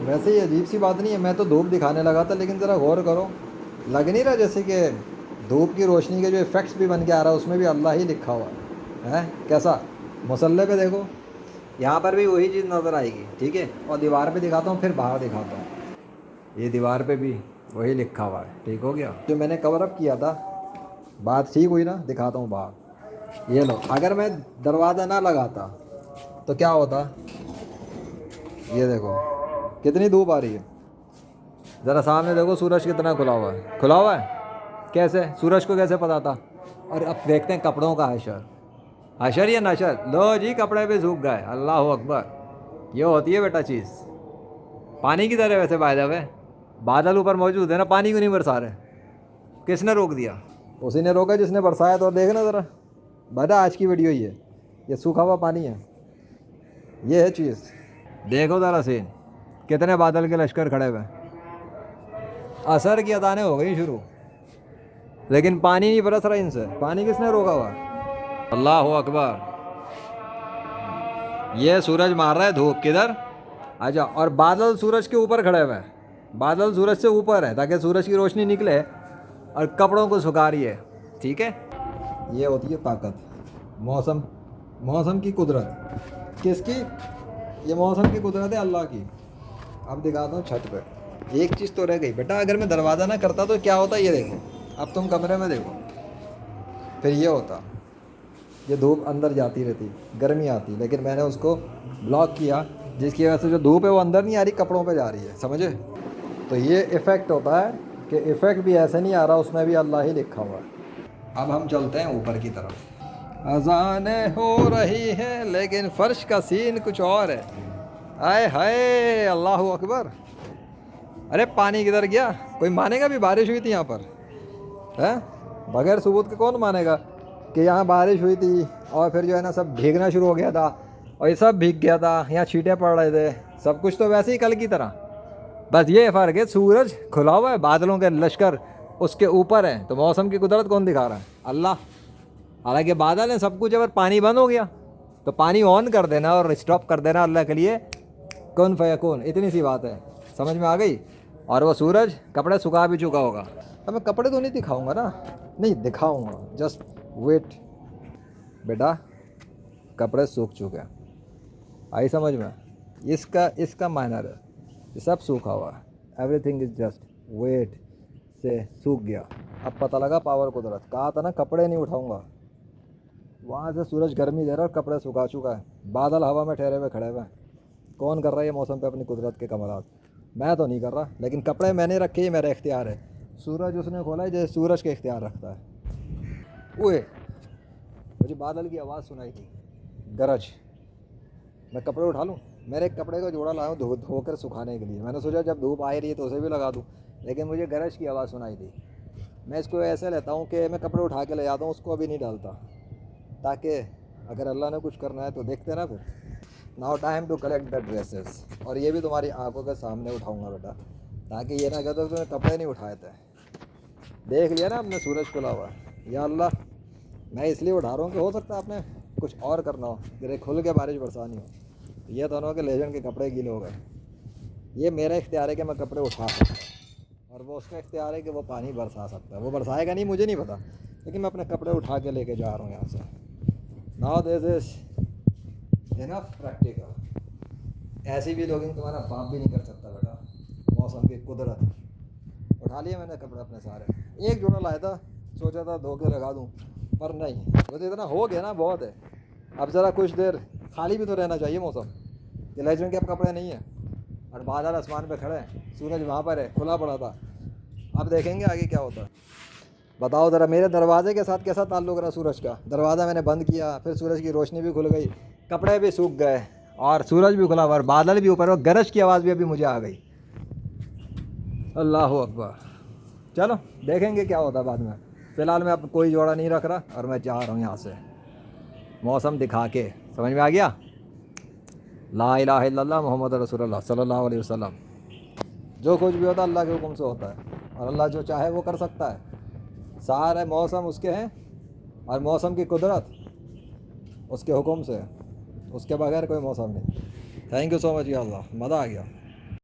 वैसे ही अजीब सी बात नहीं है, मैं तो धूप दिखाने लगा था, लेकिन ज़रा गौर करो, लग नहीं रहा जैसे कि धूप की रोशनी के जो इफ़ेक्ट्स भी बन के आ रहा है उसमें भी अल्लाह ही लिखा हुआ है कैसा? मुसल्ले पे देखो, यहाँ पर भी वही चीज़ नज़र आएगी, ठीक है। और दीवार पे दिखाता हूँ, फिर बाहर दिखाता हूँ। ये दीवार पे भी वही लिखा हुआ है, ठीक हो गया। जो मैंने कवर अप किया था, बात ठीक हुई ना? दिखाता हूँ बाहर। ये लो, अगर मैं दरवाज़ा ना लगाता तो क्या होता? ये देखो कितनी धूप आ रही है। ज़रा सामने देखो, सूरज कितना खुला हुआ है, खुला हुआ है। कैसे सूरज को कैसे पता था? और अब देखते हैं कपड़ों का हशर, हशर या नशर। लो जी, कपड़े भी सूख गए, अल्लाह अकबर। ये होती है बेटा चीज़, पानी की तरह। वैसे बाय द वे, बादल ऊपर मौजूद है ना, पानी क्यों नहीं बरसा रहे? किसने रोक दिया? उसी ने रोका जिसने बरसाया। तो देखना ज़रा बेटा, आज की वीडियो ये सूखा हुआ पानी है, ये है चीज़। देखो ज़रा सीन, कितने बादल के लश्कर खड़े हुए। असर की अदानें हो गई शुरू, लेकिन पानी नहीं बरस रहा इनसे। पानी किसने रोका हुआ? अल्लाह अकबर। ये सूरज मार रहा है धूप किधर? अच्छा, और बादल सूरज के ऊपर खड़े हुए हैं। बादल सूरज से ऊपर है ताकि सूरज की रोशनी निकले और कपड़ों को सुखा रही है, ठीक है। ये होती है ताकत, मौसम, मौसम की कुदरत। किसकी? ये मौसम की कुदरत है, अल्लाह की। अब दिखाता हूँ छत पे। एक चीज़ तो रह गई बेटा, अगर मैं दरवाज़ा ना करता तो क्या होता? ये देखो, अब तुम कमरे में देखो, फिर ये होता, ये धूप अंदर जाती रहती, गर्मी आती, लेकिन मैंने उसको ब्लॉक किया, जिसकी वजह से जो धूप है वो अंदर नहीं आ रही, कपड़ों पे जा रही है, समझे? तो ये इफ़ेक्ट होता है कि इफ़ेक्ट भी ऐसे नहीं आ रहा, उसमें भी अल्लाह ही लिखा हुआ है। अब हम चलते हैं ऊपर की तरफ। अजानें हो रही हैं लेकिन फ़र्श का सीन कुछ और है। आए हाय, अल्लाह अकबर। अरे पानी किधर गया? कोई मानेगा भी बारिश हुई थी यहाँ पर? है, बगैर सबूत के कौन मानेगा कि यहाँ बारिश हुई थी और फिर जो है ना सब भीगना शुरू हो गया था, और ये सब भीग गया था, यहाँ छींटे पड़ रहे थे, सब कुछ तो वैसे ही कल की तरह। बस ये फ़र्क है, सूरज खुला हुआ है, बादलों के लश्कर उसके ऊपर है। तो मौसम की कुदरत कौन दिखा रहा है? अल्लाह। हालांकि बादल हैं सब कुछ, अगर पानी बंद हो गया तो पानी ऑन कर देना और स्टॉप कर देना अल्लाह के लिए, कौन फयकून, इतनी सी बात है। समझ में आ गई? और वो सूरज कपड़े सुखा भी चुका होगा। अब मैं कपड़े तो नहीं दिखाऊंगा ना, नहीं दिखाऊंगा, जस्ट वेट बेटा। कपड़े सूख चुके हैं, आई समझ में? इसका इसका मायनर है, ये सब सूखा हुआ है, एवरीथिंग इज जस्ट वेट से सूख गया। अब पता लगा पावर कुदरत। कहा था ना कपड़े नहीं उठाऊंगा। वहाँ से सूरज गर्मी दे रहा है और कपड़े सुखा चुका है, बादल हवा में ठहरे हुए खड़े हुए हैं। कौन कर रहा है ये मौसम पे अपनी कुदरत के कमाल? मैं तो नहीं कर रहा, लेकिन कपड़े मैंने रखे, ये मेरा इख्तियार है। सूरज उसने खोला है जैसे सूरज के इख्तियार रखता है। ओए, मुझे बादल की आवाज़ सुनाई थी, गरज। मैं कपड़े उठा लूँ? मेरे एक कपड़े का जोड़ा लाया हूँ धोकर सुखाने के लिए। मैंने सोचा जब धूप आ रही है तो उसे भी लगा दूँ, लेकिन मुझे गरज की आवाज़ सुनाई थी। मैं इसको ऐसे लेता हूँ कि मैं कपड़े उठा के ले जाता हूँ, उसको अभी नहीं डालता, ताकि अगर अल्लाह ने कुछ करना है तो देखते ना फिर। Now time to collect the dresses. और ये भी तुम्हारी आंखों के सामने उठाऊंगा बेटा, ताकि ये ना कहते तुमने कपड़े नहीं उठाए थे। देख लिया ना आपने सूरज खुला हुआ। या अल्लाह, मैं इसलिए उठा रहा हूँ कि हो सकता है आपने कुछ और करना हो, गिरे खुल के बारिश बरसानी हो। ये दोनों के लेजेंड के कपड़े गीले हो गए। ये मेरा इख्तियार है कि मैं कपड़े उठा सकता हूँ, और वो उसका इख्तियार है कि वो पानी बरसा सकता है। वो बरसाएगा नहीं, मुझे नहीं पता, लेकिन मैं अपने कपड़े उठा के लेके जा रहा हूँ यहाँ से। Now this is enough practical. ऐसी भी लोगिंग तुम्हारा बाप भी नहीं कर सकता बेटा, मौसम की कुदरत। उठा लिए मैंने कपड़े अपने सारे। एक जोड़ा लाया था, सोचा था धो के लगा दूँ, पर नहीं, वो तो इतना हो गया ना, बहुत है। अब ज़रा कुछ देर खाली भी तो रहना चाहिए मौसम। ये लेजेंड के अब कपड़े नहीं है, और बादल आसमान पे खड़े हैं, सूरज वहाँ पर है, खुला पड़ा था। अब देखेंगे आगे क्या होता है। बताओ ज़रा, मेरे दरवाजे के साथ कैसा ताल्लुक़ रहा सूरज का? दरवाज़ा मैंने बंद किया, फिर सूरज की रोशनी भी खुल गई, कपड़े भी सूख गए, और सूरज भी खुला और बादल भी ऊपर, और गरज की आवाज़ भी अभी मुझे आ गई। अल्लाह अकबर। चलो देखेंगे क्या होता है बाद में। फ़िलहाल मैं अब कोई जोड़ा नहीं रख रहा, और मैं जा रहा हूँ यहाँ से मौसम दिखा के। समझ में आ गया? ला इलाहा इल्लल्लाह मुहम्मद रसूलुल्लाह सल्लल्लाहु अलैहि वसल्लम। जो कुछ भी होता है अल्लाह के हुक्म से होता है, और अल्लाह जो चाहे वो कर सकता है। सारे मौसम उसके हैं, और मौसम की कुदरत उसके हुक्म से, उसके बगैर कोई मौसम नहीं। थैंक यू सो मच या अल्लाह, मज़ा आ गया।